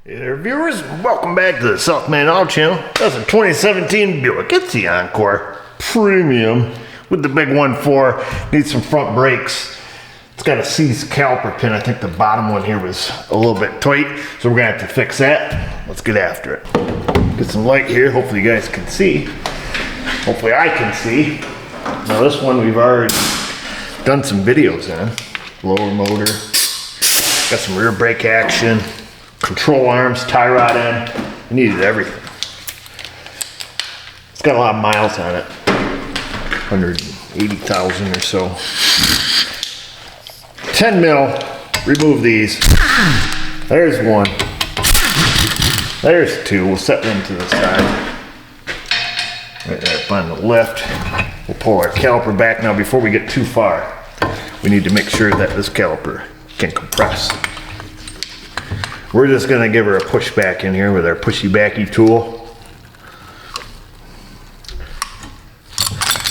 Hey there, viewers, welcome back to the Southman Auto Channel. That's a 2017 Buick. It's the Encore Premium with the big 1.4. Needs some front brakes. It's got a seized caliper pin. I think the bottom one here was a little bit tight, so we're gonna have to fix that. Let's get after it. Get some light here. Hopefully you guys can see. Hopefully I can see. Now this one we've already done some videos on. Lower motor. Got some rear brake action. Control arms, tie rod end. It needed everything. It's got a lot of miles on it. 180,000 or so. 10 mil. Remove these. There's one. There's two. We'll set them to the side. Right there up on the left. We'll pull our caliper back. Now before we get too far, we need to make sure that this caliper can compress. We're just gonna give her a push back in here with our pushy backy tool.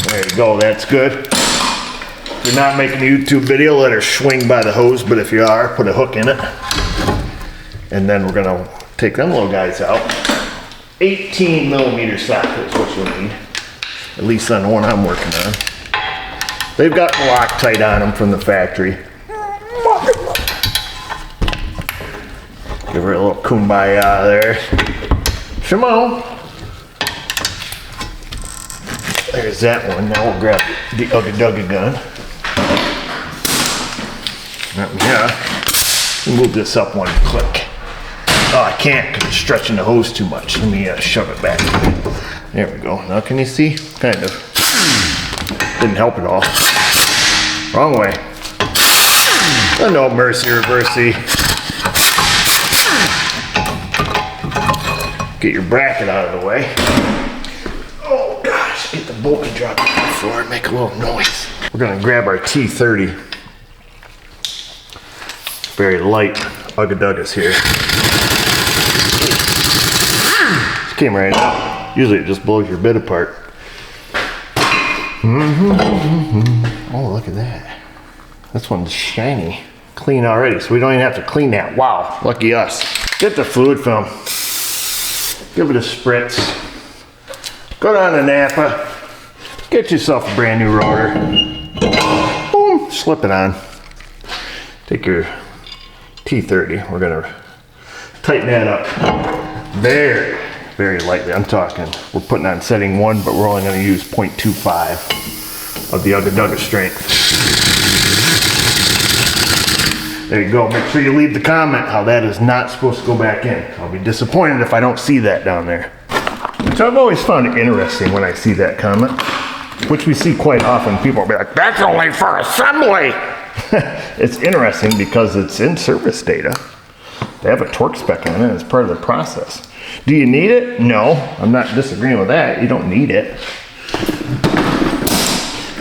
There you go, that's good. If you're not making a YouTube video, let her swing by the hose, but if you are, put a hook in it. And then we're gonna take them little guys out. 18 millimeter socket is what you'll need, at least on the one I'm working on. They've got Loctite on them from the factory. Give her a little kumbaya there. Shimon. There's that one. Now we'll grab the Ugga gun. Yeah. Move this up one click. Oh, I can't because it's stretching the hose too much. Let me shove it back. There we go. Now can you see? Kind of. Didn't help at all. Wrong way. Oh, no mercy, reversey. Get your bracket out of the way. Oh gosh, get the bolt to drop on the floor and make a little noise. We're gonna grab our T30. Very light Ugga here. This came right out. Usually it just blows your bit apart. Oh, look at that. This one's shiny. Clean already, so we don't even have to clean that. Wow, lucky us. Get the fluid film. Give it a spritz. Go down to Napa. Get yourself a brand new rotor. Boom, slip it on. Take your T30. We're gonna tighten that up very, very lightly. I'm talking, we're putting on setting 1, but we're only gonna use 0.25 of the Ugga strength. There you go. Make sure you leave the comment how that is not supposed to go back in. I'll be disappointed if I don't see that down there. So I've always found it interesting when I see that comment, which we see quite often. People will be like, that's only for assembly. It's interesting because it's in service data. They have a torque spec on it as part of the process. Do you need it? No, I'm not disagreeing with that. You don't need it.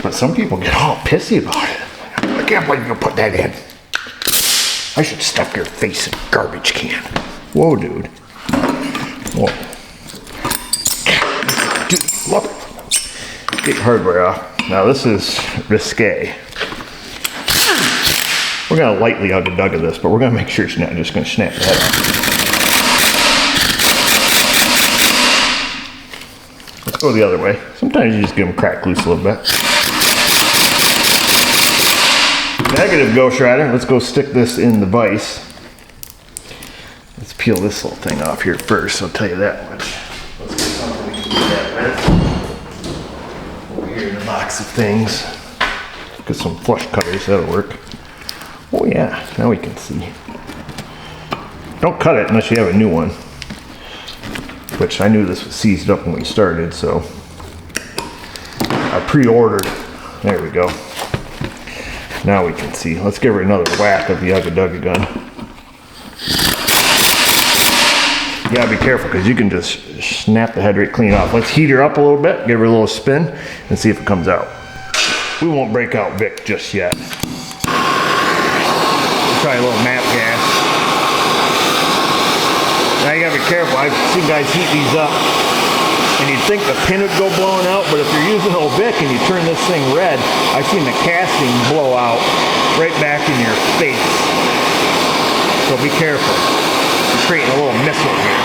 But some people get all pissy about it. I can't believe you put that in. I should stuff your face in a garbage can. Whoa, dude. Whoa. Dude, look. Get your hardware off. Now this is risque. We're gonna lightly Ugga this, but we're gonna make sure it's not just gonna snap the head off. Let's go the other way. Sometimes you just give them crack loose a little bit. Negative Ghost Rider. Let's go stick this in the vise. Let's peel this little thing off here first, I'll tell you that much. Let's get something we can do that with. Over here in the box of things. Get some flush cutters, that'll work. Oh yeah, now we can see. Don't cut it unless you have a new one. Which I knew this was seized up when we started, so I pre-ordered. There we go. Now we can see. Let's give her another whack of the Ugga gun. You gotta be careful because you can just snap the head right clean off. Let's heat her up a little bit, give her a little spin, and see if it comes out. We won't break out Vic just yet. We'll try a little map gas. Now you gotta be careful. I've seen guys heat these up, and you'd think the pin would go blowing out, but if you're using old Vic and you turn this thing red, I've seen the casting blow out right back in your face. So be careful. creating a little missile here.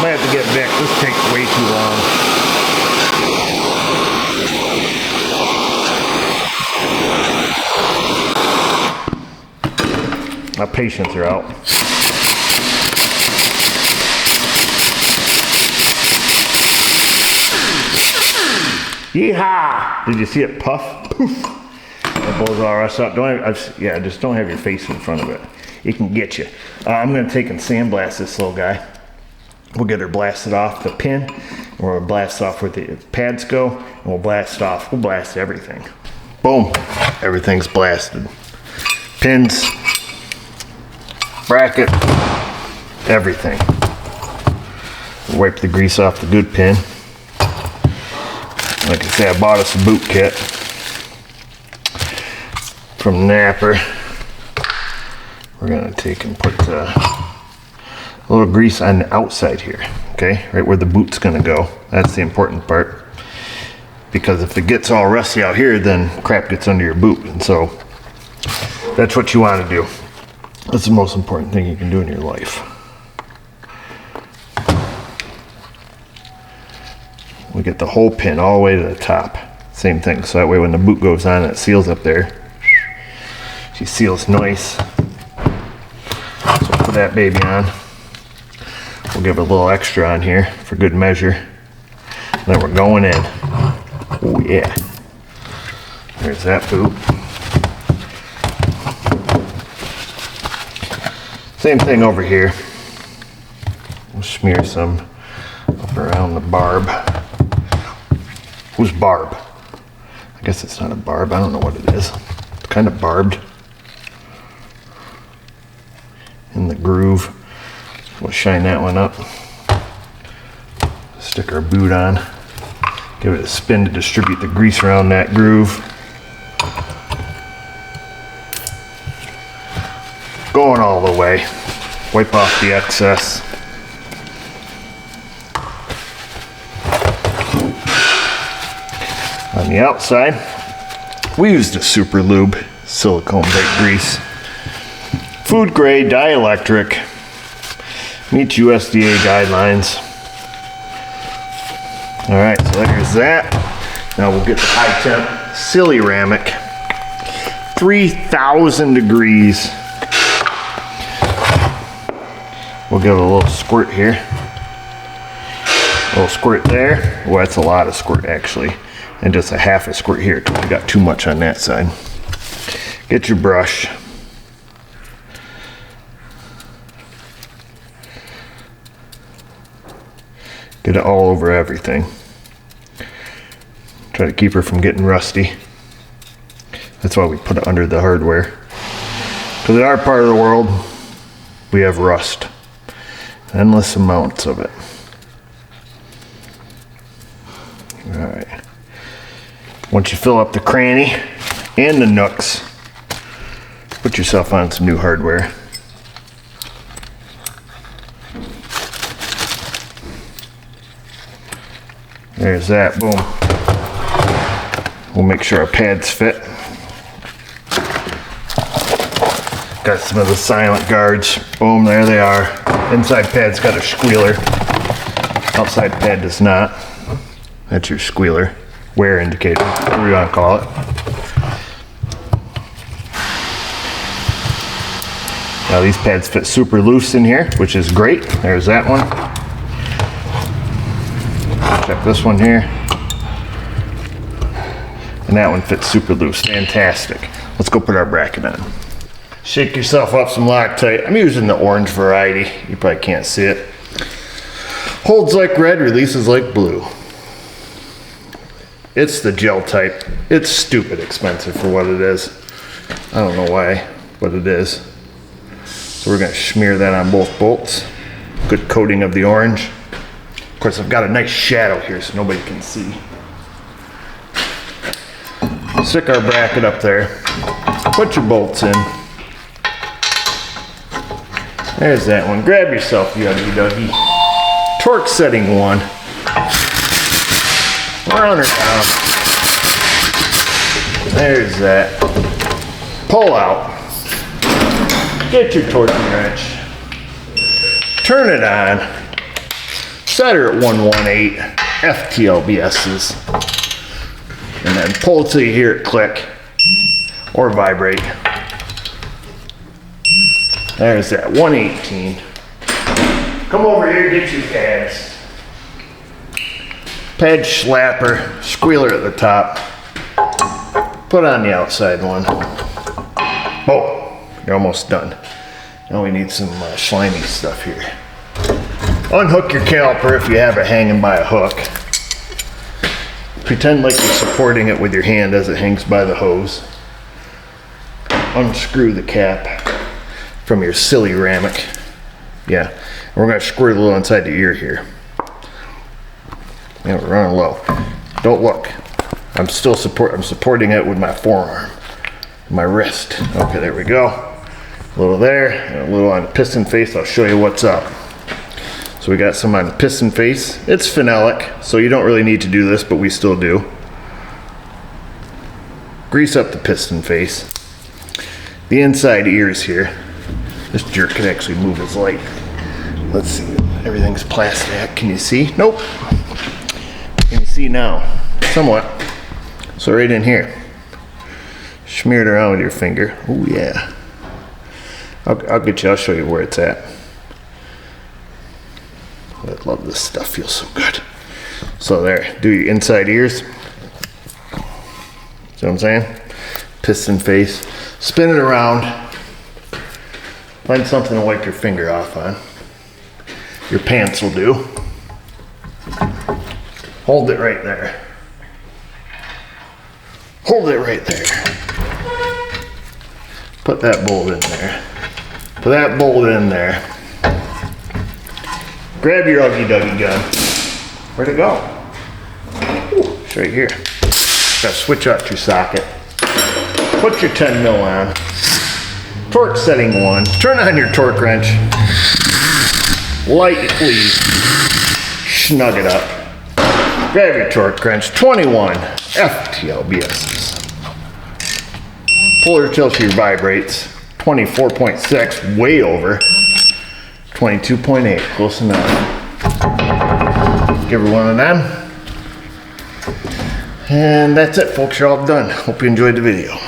Might have to get Vic. This takes way too long. My patience are out. Yeehaw! Did you see it puff? Poof! That blows all the rest out. Yeah, just don't have your face in front of it. It can get you. I'm going to take and sandblast this little guy. We'll get her blasted off the pin. And we'll blast off where the pads go. And we'll blast off. We'll blast everything. Boom. Everything's blasted. Pins. Bracket. Everything. Wipe the grease off the good pin. Like I said, I bought us a boot kit from Napper. We're gonna take and put a little grease on the outside here, okay? Right where the boot's gonna go. That's the important part. Because if it gets all rusty out here, then crap gets under your boot. And so that's what you wanna do. That's the most important thing you can do in your life. We get the whole pin all the way to the top. Same thing, so that way when the boot goes on, it seals up there. She seals nice. So put that baby on. We'll give it a little extra on here for good measure. And then we're going in. Oh yeah. There's that boot. Same thing over here. We'll smear some up around the barb. Who's barb? I guess it's not a barb. I don't know what it is. It's kind of barbed. In the groove. We'll shine that one up. Stick our boot on. Give it a spin to distribute the grease around that groove. Going all the way. Wipe off the excess. On the outside, we used a super lube silicone brake grease. Food grade, dielectric, meets USDA guidelines. All right, so there's that. Now we'll get the high temp Ceramic, 3,000 degrees. We'll give it a little squirt here. A little squirt there. Well, that's a lot of squirt actually. And just a half a squirt here because we got too much on that side. Get your brush. Get it all over everything. Try to keep her from getting rusty. That's why we put it under the hardware. Because in our part of the world, we have rust. Endless amounts of it. All right. Once you fill up the cranny and the nooks, put yourself on some new hardware. There's that, boom. We'll make sure our pads fit. Got some of the silent guards. Boom, there they are. Inside pad's got a squealer. Outside pad does not. That's your squealer. Wear indicator, whatever you want to call it. Now these pads fit super loose in here, which is great. There's that one. Check this one here. And that one fits super loose. Fantastic. Let's go put our bracket on. Shake yourself up some Loctite. I'm using the orange variety. You probably can't see it. Holds like red, releases like blue. It's the gel type. It's stupid expensive for what it is. I don't know why, but it is. So we're gonna smear that on both bolts. Good coating of the orange. Of course, I've got a nice shadow here so nobody can see. Stick our bracket up there. Put your bolts in. There's that one. Grab yourself, you ugly doggy. Torque setting 1. Run her down. There's that. Pull out. Get your torque wrench. Turn it on. Set her at 118 FTLBS's. And then pull till you hear it click or vibrate. There's that 118. Come over here, get your pads. Pad slapper, squealer at the top. Put on the outside one. Oh, you're almost done. Now we need some slimy stuff here. Unhook your caliper if you have it hanging by a hook. Pretend like you're supporting it with your hand as it hangs by the hose. Unscrew the cap from your silly ramek. Yeah, and we're gonna screw it a little inside the ear here. Yeah, we're running low. Don't look. I'm supporting it with my forearm, my wrist. Okay, there we go. A little there, and a little on the piston face. I'll show you what's up. So we got some on the piston face. It's phenolic, so you don't really need to do this, but we still do. Grease up the piston face. The inside ears here. This jerk can actually move his light. Let's see, everything's plastic. Can you see? Nope. Can you see now? Somewhat. So right in here. Smear it around with your finger. Oh yeah. I'll show you where it's at. I love this stuff, feels so good. So there, do your inside ears. See what I'm saying? Piston face. Spin it around. Find something to wipe your finger off on. Your pants will do. Hold it right there. Hold it right there. Put that bolt in there. Put that bolt in there. Grab your Uggy Duggy gun. Where'd it go? Ooh, it's right here. Gotta switch out your socket. Put your 10 mil on. Torque setting 1. Turn on your torque wrench. Lightly snug it up. Grab your torque wrench. 21 FTLBS's. Pull her till she vibrates. 24.6, way over. 22.8, close enough. Give her one of them. And that's it, folks. You're all done. Hope you enjoyed the video.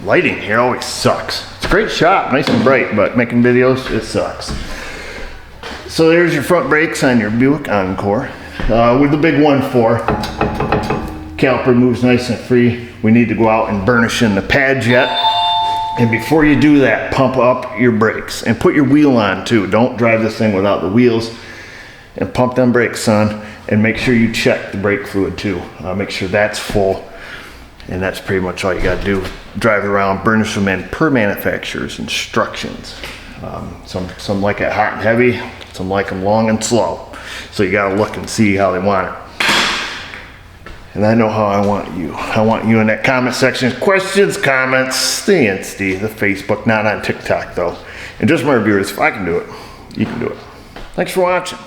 Lighting here always sucks. It's a great shot, nice and bright, but making videos, it sucks. So there's your front brakes on your Buick Encore. With the big 1.4. Caliper moves nice and free. We need to go out and burnish in the pads yet. And before you do that, pump up your brakes and put your wheel on too. Don't drive this thing without the wheels. And pump them brakes on, and make sure you check the brake fluid too. Make sure that's full. And that's pretty much all you gotta do. Drive around, burnish them in per manufacturer's instructions. Some like it hot and heavy, some like them long and slow. So you gotta look and see how they want it. And I know how I want you. I want you in that comment section. Questions, comments, the Insta, the Facebook, not on TikTok though. And just remember viewers, if I can do it, you can do it. Thanks for watching.